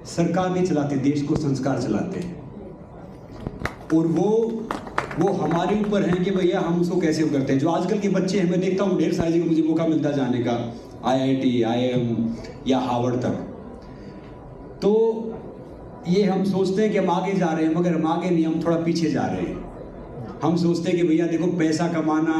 सरकार नहीं चलाती, देश को संस्कार चलाते हैं। और वो हमारे ऊपर हैं कि भैया हम उसको कैसे करते हैं। जो आजकल के बच्चे हैं, मैं देखता हूँ ढेर सारी जगह मुझे मौका मिलता है जाने का, IIT, IIM या हार्वर्ड तक, तो ये हम सोचते हैं कि हम आगे जा रहे हैं, मगर हम आगे नहीं, हम थोड़ा पीछे जा रहे हैं। हम सोचते हैं कि भैया देखो, पैसा कमाना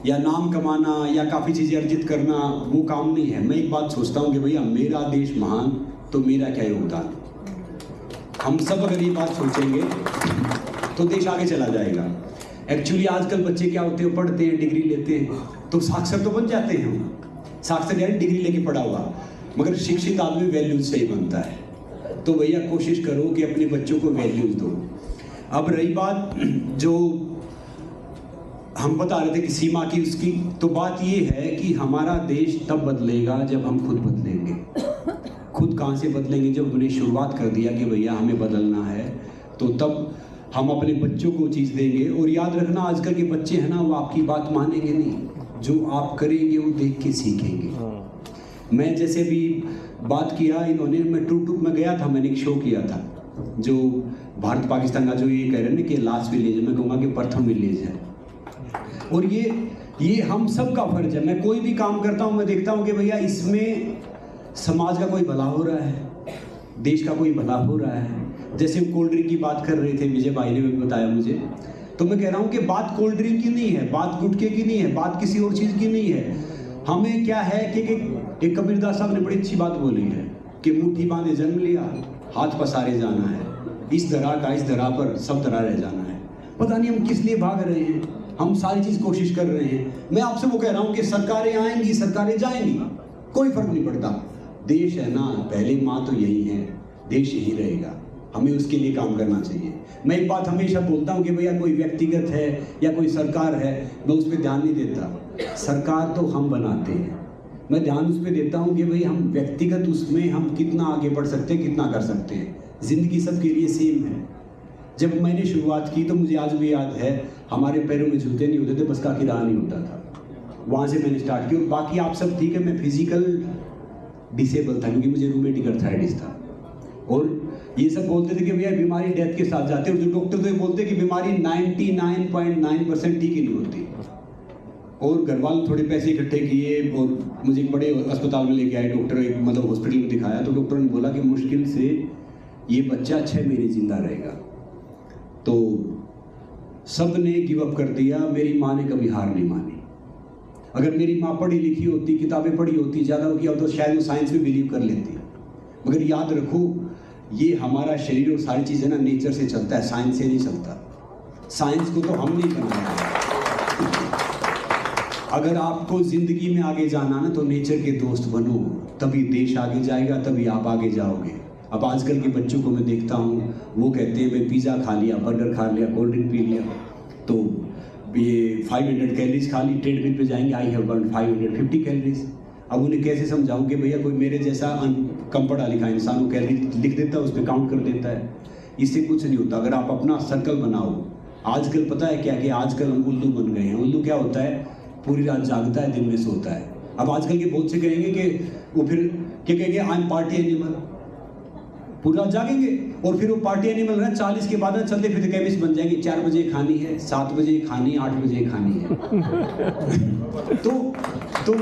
या नाम कमाना या काफ़ी चीज़ें अर्जित करना वो काम नहीं है। मैं एक बात सोचता हूँ कि भैया मेरा देश महान, तो मेरा क्या योगदान। हम सब अगर ये बात सोचेंगे तो देश आगे चला जाएगा। एक्चुअली आजकल बच्चे क्या होते हैं, पढ़ते हैं, डिग्री लेते हैं, तो साक्षर तो बन जाते हैं हम, साक्षर यानी डिग्री लेके पढ़ा हुआ, मगर शिक्षित आदमी वैल्यूज से ही बनता है। तो भैया कोशिश करो कि अपने बच्चों को वैल्यूज दो। अब रही बात जो हम बता रहे थे कि सीमा की उसकी, तो बात ये है कि हमारा देश तब बदलेगा जब हम खुद बदलेंगे। खुद कहाँ से बदलेंगे? जब हमने शुरुआत कर दिया कि भैया हमें बदलना है, तो तब हम अपने बच्चों को चीज़ देंगे। और याद रखना, आजकल के बच्चे हैं ना, वो आपकी बात मानेंगे नहीं, जो आप करेंगे वो देख के सीखेंगे। मैं जैसे भी बात किया इन्होंने, मैं टूक में गया था, मैंने एक शो किया था जो भारत पाकिस्तान का, जो ये कह रहे हैं ना कि लास्ट विलेज है, मैं कहूँगा कि प्रथम विलेज है। और ये हम सब का फर्ज है। मैं कोई भी काम करता हूँ, मैं देखता हूँ कि भैया इसमें समाज का कोई भला हो रहा है, देश का कोई भला हो रहा है। जैसे कोल्ड ड्रिंक की बात कर रहे थे, विजय भाई ने भी बताया मुझे, तो मैं कह रहा हूँ कि बात कोल्ड ड्रिंक की नहीं है, बात गुटखे की नहीं है, बात किसी और चीज़ की नहीं है। हमें क्या है कि एक कबीरदास साहब ने बड़ी अच्छी बात बोली है कि मुट्ठी बांधे जन्म लिया, हाथ पसारे जाना है, इस दरा का इस दरा पर सब दरा रह जाना है। पता नहीं हम किस लिए भाग रहे हैं, हम सारी चीज़ कोशिश कर रहे हैं। मैं आपसे वो कह रहा हूँ कि सरकारें आएंगी, सरकारें जाएंगी, कोई फर्क नहीं पड़ता। देश है ना, पहले माँ तो यही है, देश यही रहेगा, हमें उसके लिए काम करना चाहिए। मैं एक बात हमेशा बोलता हूँ कि भैया कोई व्यक्तिगत है या कोई सरकार है, मैं उस पर ध्यान नहीं देता। सरकार तो हम बनाते हैं, मैं ध्यान उस पर देता हूँ कि भाई हम व्यक्तिगत उसमें हम कितना आगे बढ़ सकते हैं, कितना कर सकते हैं। ज़िंदगी सबके लिए सेम है। जब मैंने शुरुआत की तो मुझे आज भी याद है, हमारे पैरों में जूते नहीं होते थे, बस का किराया नहीं होता था। वहाँ से मैंने स्टार्ट किया। और बाकी आप सब ठीक है, मैं फिजिकल डिसेबल था क्योंकि मुझे रूमेटिक अर्थराइटिस था। और ये सब बोलते थे कि भैया बीमारी डेथ के साथ जाते हैं, और जो डॉक्टर तो ये बोलते कि बीमारी 99.9% ठीक ही नहीं होती। और घर वालों थोड़े पैसे इकट्ठे किए और मुझे एक बड़े अस्पताल में लेके आए, डॉक्टर एक मतलब हॉस्पिटल में दिखाया, तो डॉक्टर ने बोला कि मुश्किल से ये बच्चा 6 महीने जिंदा रहेगा। तो सब ने गिव अप कर दिया, मेरी माँ ने कभी हार नहीं मानी। अगर मेरी माँ पढ़ी लिखी होती, किताबें पढ़ी होती, ज़्यादा हो गया तो शायद वो साइंस में बिलीव कर लेती। मगर याद रखो, ये हमारा शरीर और सारी चीज़ें ना नेचर से चलता है, साइंस से नहीं चलता। साइंस को तो हम नहीं बनाया। अगर आपको ज़िंदगी में आगे जाना ना, तो नेचर के दोस्त बनो, तभी देश आगे जाएगा, तभी आप आगे जाओगे। अब आजकल के बच्चों को मैं देखता हूँ, वो कहते हैं भाई पिज़्ज़ा खा लिया, बर्गर खा लिया, कोल्ड ड्रिंक पी लिया, तो ये 500 कैलोरीज खा ली, ट्रेडमिल पे जाएंगे, आई हैव बर्न 550 कैलोरीज। अब उन्हें कैसे समझाऊं कि भैया कोई मेरे जैसा कम पढ़ा लिखा इंसान वो कैलोरी लिख देता है, उस पर काउंट कर देता है। इससे कुछ नहीं होता। अगर आप अपना सर्कल बनाओ, आजकल पता है क्या कि आजकल हम उल्लू बन गए हैं। उल्लू क्या होता है? पूरी रात जागता है, दिन में सोता है। अब आजकल के बहुत से कहेंगे कि वो फिर क्या कहेंगे, आई एम पार्टी एनिमल, पूरी रात जागेंगे और फिर वो पार्टी एनिमल है 40 के बाद चलते फिर कैबिस बन जाएंगे। 4 बजे खानी है, 7 बजे खानी, 8 बजे खानी है। तो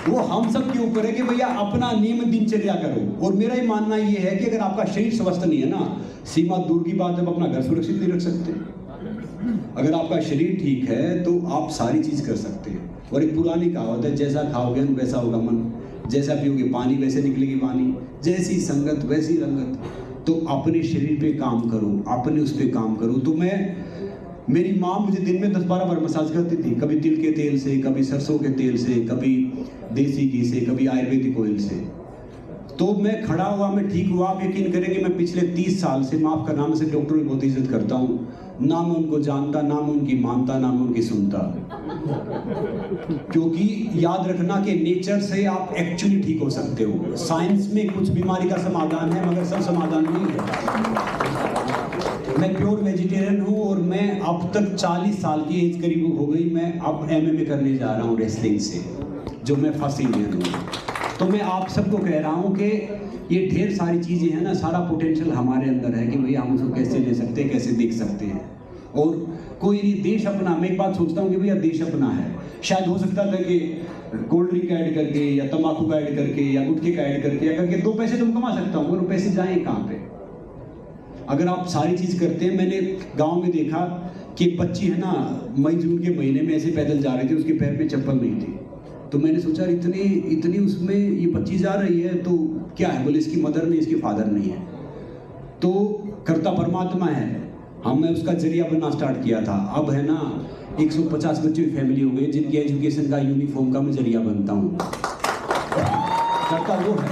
वो हम सब के ऊपर है कि भैया अपना नियमित दिनचर्या करो। और मेरा ही मानना ये है कि अगर आपका शरीर स्वस्थ नहीं है ना, सीमा दूर की बात है, आप अपना घर सुरक्षित नहीं रख सकते। अगर आपका शरीर ठीक है तो आप सारी चीज़ कर सकते हैं। और एक पुरानी कहावत है, जैसा खाओगे वैसा होगा मन, जैसा पियोगे पानी वैसे निकलेगी वाणी, जैसी संगत वैसी रंगत। तो अपने शरीर पे काम करो, अपने उस पे काम करो। तो मेरी माँ मुझे दिन में 10-12 बार मसाज करती थी, कभी तिल के तेल से, कभी सरसों के तेल से, कभी देसी घी से, कभी आयुर्वेदिक ऑयल से। तो मैं खड़ा हुआ, मैं ठीक हुआ। आप यकीन करेंगे, मैं पिछले 30 साल से, माफ़ करना, मैं से डॉक्टरों की बहुत इज्जत करता हूँ, ना मैं उनको जानता, ना मैं उनकी मानता, ना मैं उनकी सुनता। क्योंकि याद रखना कि नेचर से आप एक्चुअली ठीक हो सकते हो। साइंस में कुछ बीमारी का समाधान है, मगर सब समाधान नहीं है। मैं प्योर वेजिटेरियन हूँ और मैं अब तक 40 साल की एज करीब हो गई। मैं अब MMA करने जा रहा हूँ रेसलिंग से, जो मैं फर्स्ट इंडियन हूँ। तो मैं आप सबको कह रहा हूँ कि ये ढेर सारी चीज़ें हैं ना, सारा पोटेंशियल हमारे अंदर है कि भैया हम उसको कैसे ले सकते हैं, कैसे देख सकते हैं। और कोई नहीं, देश अपना, मैं एक बात सोचता हूँ कि भैया देश अपना है। शायद हो सकता था कि कोल्ड ड्रिंक ऐड करके या तंबाकू का ऐड करके या गुटखे का ऐड करके या करके 2 पैसे तुम कमा सकता हूँ, और पैसे जाएँ कहाँ पे? अगर आप सारी चीज़ करते हैं, मैंने गाँव में देखा कि एक बच्ची है ना, मई जून के महीने में ऐसे पैदल जा रही थी, उसके पैर में चप्पल नहीं थी। तो मैंने सोचा इतनी उसमें ये बच्ची जा रही है तो क्या है? बोले इसकी मदर नहीं, इसके फादर नहीं है। तो करता परमात्मा है। मैं उसका जरिया बनना स्टार्ट किया था। अब है ना 150 बच्चों की फैमिली हो गई जिनकी एजुकेशन का, यूनिफॉर्म का मैं जरिया बनता हूँ। करता वो है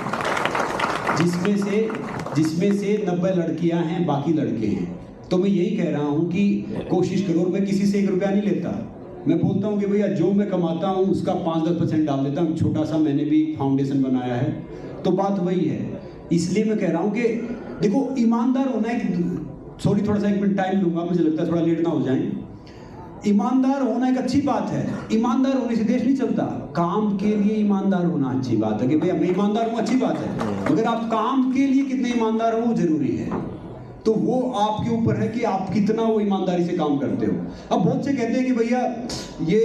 जिसमें से 90 लड़कियां हैं, बाकी लड़के हैं। तो मैं यही कह रहा हूँ कि कोशिश करो। मैं किसी से 1 रुपया नहीं लेता। मैं बोलता हूँ कि भैया जो मैं कमाता हूँ उसका 5-10% डाल देता हूँ। छोटा सा मैंने भी फाउंडेशन बनाया है। तो बात वही है। इसलिए मैं कह रहा हूँ कि देखो, ईमानदार होना एक, सॉरी थोड़ा सा 1 मिनट टाइम लूंगा, मुझे लगता है थोड़ा लेट ना हो जाए। ईमानदार होना एक अच्छी बात है। ईमानदार होने से देश नहीं चलता। काम के लिए ईमानदार होना अच्छी बात है कि भैया मैं ईमानदार हूँ, अच्छी बात है। मगर आप काम के लिए कितने ईमानदार हो वो जरूरी है। तो वो आपके ऊपर है कि आप कितना वो ईमानदारी से काम करते हो। अब बहुत से कहते हैं कि भैया ये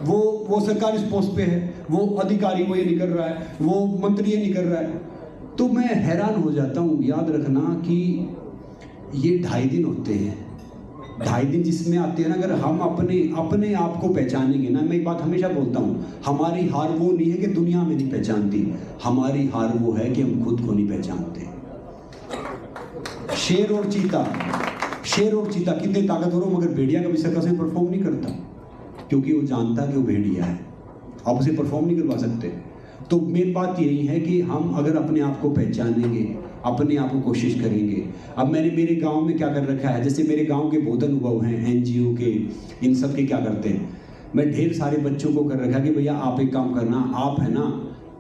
वो सरकारी पोस्ट पे है, वो अधिकारी वो ये नहीं कर रहा है, वो मंत्री ये नहीं कर रहा है। तो मैं हैरान हो जाता हूँ। याद रखना कि ये 2.5 दिन होते हैं। 2.5 दिन जिसमें आते हैं ना, अगर हम अपने आप को पहचानेंगे ना, मैं एक बात हमेशा बोलता हूँ, हमारी हार वो नहीं है कि दुनिया में नहीं पहचानती, हमारी हार वो है कि हम खुद को नहीं पहचानते। शेर और चीता कितने ताकतवर हो, मगर भेड़िया कभी सर्कस में परफॉर्म नहीं करता, क्योंकि वो जानता कि वो भेड़िया है। आप उसे परफॉर्म नहीं करवा सकते। तो मेरी बात यही है कि हम अगर अपने आप को पहचानेंगे, अपने आप को कोशिश करेंगे। अब मैंने मेरे गांव में क्या कर रखा है, जैसे मेरे गांव के बहुत अनुभव हैं एनजीओ के, इन सब के क्या करते हैं, मैं ढेर सारे बच्चों को कर रखा कि भैया आप एक काम करना, आप है ना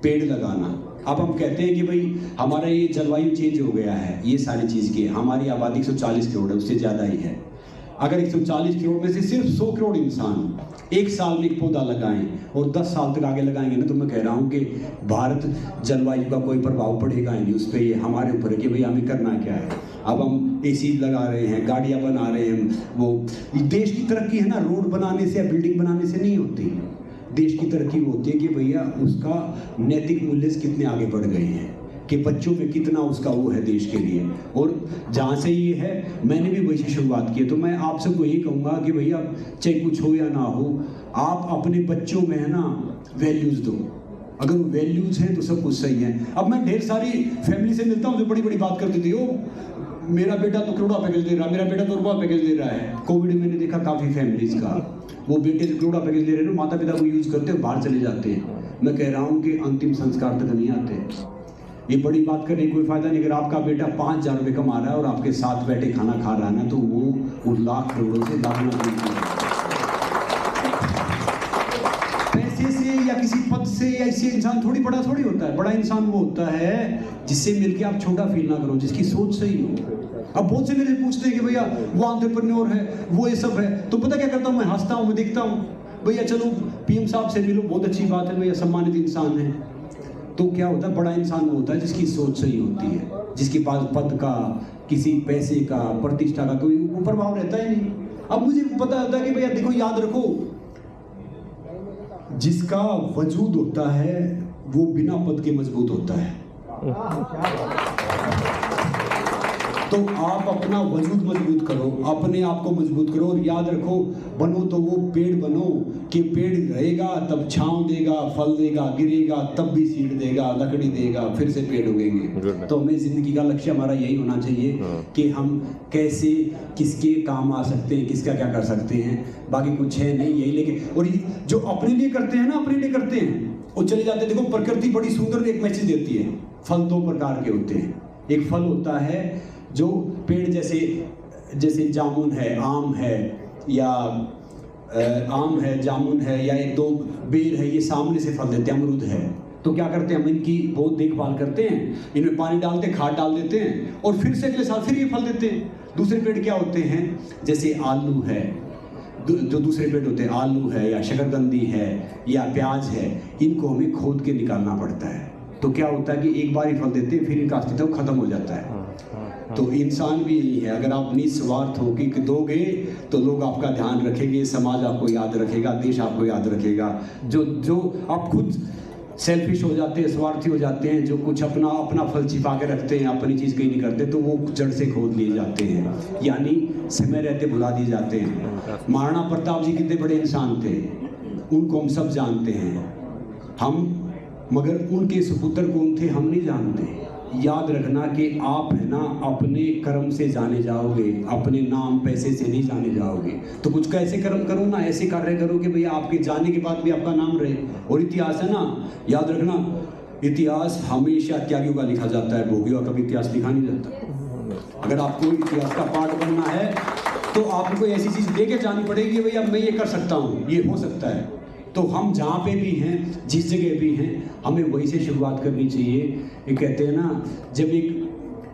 पेड़ लगाना। अब हम कहते हैं कि भाई हमारा ये जलवायु चेंज हो गया है, ये सारी चीज़ की, हमारी आबादी 140 करोड़ है, उससे ज़्यादा ही है। अगर 140 करोड़ में से सिर्फ 100 करोड़ इंसान 1 साल में एक पौधा लगाएं और 10 साल तक आगे लगाएंगे ना, तो मैं कह रहा हूँ कि भारत जलवायु का कोई प्रभाव पड़ेगा ही नहीं उस पर। ये हमारे ऊपर है कि भाई हमें करना क्या है। अब हम एसी लगा रहे हैं, गाड़ियाँ बना रहे हैं। वो देश की तरक्की है ना, रोड बनाने से या बिल्डिंग बनाने से नहीं होती। देश की तरक्की वो होती है कि भैया उसका नैतिक मूल्य कितने आगे बढ़ गए हैं, कि बच्चों में कितना उसका वो है देश के लिए। और जहाँ से ये है, मैंने भी वही शुरुआत की है। तो मैं आप सबको यही कहूँगा कि भैया चाहे कुछ हो या ना हो, आप अपने बच्चों में है ना वैल्यूज़ दो। अगर वो वैल्यूज़ हैं तो सब कुछ सही है। अब मैं ढेर सारी फैमिली से मिलता हूँ जो बड़ी बड़ी बात करती थी, ओ मेरा बेटा तो करोड़ा पैकेज दे रहा है, मेरा बेटा तो रुपया पैकेज दे रहा है। कोविड में मैंने देखा काफ़ी फैमिलीज़ का, वो बेटे से करोड़ा पैकेज ले रहे हैं, माता पिता को यूज़ करते हैं, बाहर चले जाते हैं। मैं कह रहा हूँ कि अंतिम संस्कार तक नहीं आते। ये बड़ी बात करने की कोई फायदा नहीं। अगर आपका बेटा 5,000 रुपये कमा रहा है और आपके साथ बैठे खाना खा रहा है ना, तो वो उस लाख करोड़ों से पैसे से या किसी पद से या इससे इंसान थोड़ी बड़ा थोड़ी होता है। बड़ा इंसान वो होता है जिससे मिलके आप छोटा फील ना करो, जिसकी सोच सही हो। अब बहुत से मेरे पूछते हैं कि भैया वो एंटरप्रेन्योर है, वो ये सब है, तो पता क्या करता हूँ, मैं हंसता हूँ, मैं देखता हूँ, भैया चलो पीएम साहब से मिलो, बहुत अच्छी बात है, भैया सम्मानित इंसान है। तो क्या होता है, बड़ा इंसान वो होता है जिसकी सोच सही होती है, जिसके पास पद का, किसी पैसे का, प्रतिष्ठा का कोई प्रभाव रहता ही नहीं। अब मुझे पता होता है कि भैया देखो, याद रखो, जिसका वजूद होता है वो बिना पद के मजबूत होता है। तो आप अपना वजूद मजबूत करो, अपने आप को मजबूत करो। और याद रखो, बनो तो वो पेड़ बनो कि पेड़ रहेगा तब छांव देगा, फल देगा, गिरेगा तब भी सीड देगा, लकड़ी देगा, फिर से पेड़ उगेंगे। तो हमें जिंदगी का लक्ष्य हमारा यही होना चाहिए कि हम कैसे किसके काम आ सकते हैं, किसका क्या कर सकते हैं। बाकी कुछ है नहीं, यही लेके। और जो अपने लिए करते हैं ना, अपने लिए करते हैं और चले जाते हैं। देखो प्रकृति बड़ी सुंदर एक मैसेज देती है। फल 2 प्रकार के होते हैं। एक फल होता है जो पेड़ जैसे जामुन है, आम है, या आम है, जामुन है, या 1-2 बेर है, ये सामने से फल देते हैं, अमरूद है। तो क्या करते हैं, हम इनकी बहुत देखभाल करते हैं, इनमें पानी डालते, खाद डाल देते हैं, और फिर से अगले साल फिर ये फल देते हैं। दूसरे पेड़ क्या होते हैं, जैसे आलू है, जो दूसरे पेड़ होते हैं, आलू है या शकरकंदी है या प्याज है, इनको हमें खोद के निकालना पड़ता है। तो क्या होता है कि एक बार ही फल देते हैं, फिर इनका अस्तित्व खत्म हो जाता है। तो इंसान भी यही है, अगर आप निस्वार्थ हो कि दोगे तो लोग आपका ध्यान रखेंगे, समाज आपको याद रखेगा, देश आपको याद रखेगा। जो आप खुद सेल्फिश हो जाते हैं, स्वार्थी हो जाते हैं, जो कुछ अपना फल छिपा के रखते हैं, अपनी चीज़ कहीं नहीं करते, तो वो जड़ से खोद लिए जाते हैं, यानी समय रहते भुला दिए जाते हैं। महाराणा प्रताप जी कितने बड़े इंसान थे, उनको हम सब जानते हैं, मगर उनके सुपुत्र कौन थे हम नहीं जानते। याद रखना कि आप है ना अपने कर्म से जाने जाओगे, अपने नाम पैसे से नहीं जाने जाओगे। तो कुछ कैसे कर्म करो ना, ऐसे कार्य करो कि भैया आपके जाने के बाद भी आपका नाम रहे। और इतिहास है ना, याद रखना, इतिहास हमेशा त्यागियों का लिखा जाता है, भोगियों का कभी इतिहास लिखा नहीं जाता। अगर आपको इतिहास का पार्ट बनना है तो आपको ऐसी चीज़ दे के जानी पड़ेगी, भैया मैं ये कर सकता हूँ, ये हो सकता है। तो हम जहाँ पे भी हैं, जिस जगह भी हैं, हमें वहीं से शुरुआत करनी चाहिए। ये कहते हैं ना, जब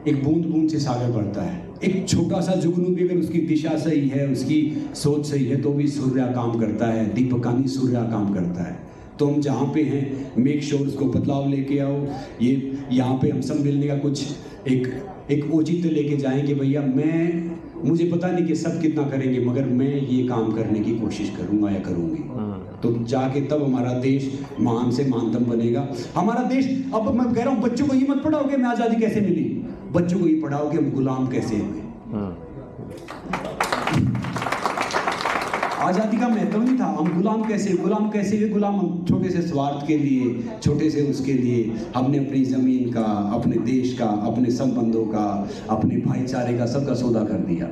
एक बूंद बूंद से सागर बढ़ता है, एक छोटा सा जुगनू भी अगर उसकी दिशा सही है, उसकी सोच सही है, तो भी सूर्य काम करता है, दीपकानी सूर्य काम करता है। तो हम जहाँ पे हैं मेक श्योर उसको बदलाव लेके आओ। ये यहाँ पे हम सब मिलने का कुछ एक औचित्य लेके जाएं कि भैया मुझे पता नहीं कि सब कितना करेंगे, मगर मैं ये काम करने की कोशिश करूंगा या करूंगी। तो जाके तब हमारा देश महान से महानतम बनेगा। हमारा देश, अब मैं कह रहा हूँ, बच्चों को ये मत पढ़ाओगे मैं आज़ादी कैसे मिली, बच्चों को ये पढ़ाओ कि हम गुलाम कैसे हुए। आज़ादी का महत्व नहीं था, हम गुलाम कैसे हुए। गुलाम हम छोटे से स्वार्थ के लिए, छोटे से उसके लिए हमने अपनी ज़मीन का, अपने देश का, अपने संबंधों का, अपने भाईचारे का, सबका सौदा कर दिया।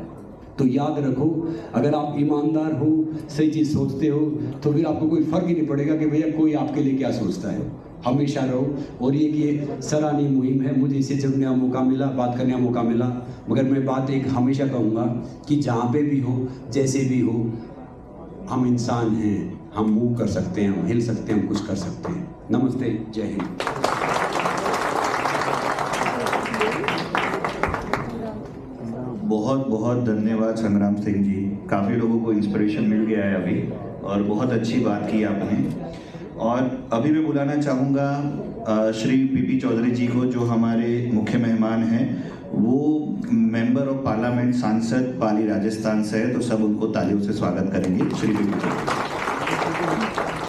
तो याद रखो, अगर आप ईमानदार हो, सही चीज़ सोचते हो, तो फिर आपको कोई फ़र्क ही नहीं पड़ेगा कि भैया कोई आपके लिए क्या सोचता है। हमेशा रहो। और ये सराहनीय मुहिम है, मुझे इसे जुड़ने का मौका मिला, बात करने का मौका मिला। मगर मैं बात एक हमेशा कहूँगा कि जहाँ पे भी हो, जैसे भी हो, हम इंसान हैं, हम मूव कर सकते हैं, हम हिल सकते हैं, हम कुछ कर सकते हैं। नमस्ते, जय हिंद। बहुत बहुत धन्यवाद संग्राम सिंह जी, काफ़ी लोगों को इंस्पिरेशन मिल गया है अभी, और बहुत अच्छी बात की आपने। और अभी मैं बुलाना चाहूँगा श्री पीपी चौधरी जी को, जो हमारे मुख्य मेहमान हैं। वो मेंबर ऑफ पार्लियामेंट, सांसद पाली राजस्थान से है, तो सब उनको तालियों से स्वागत करेंगे। श्री पीपी जी।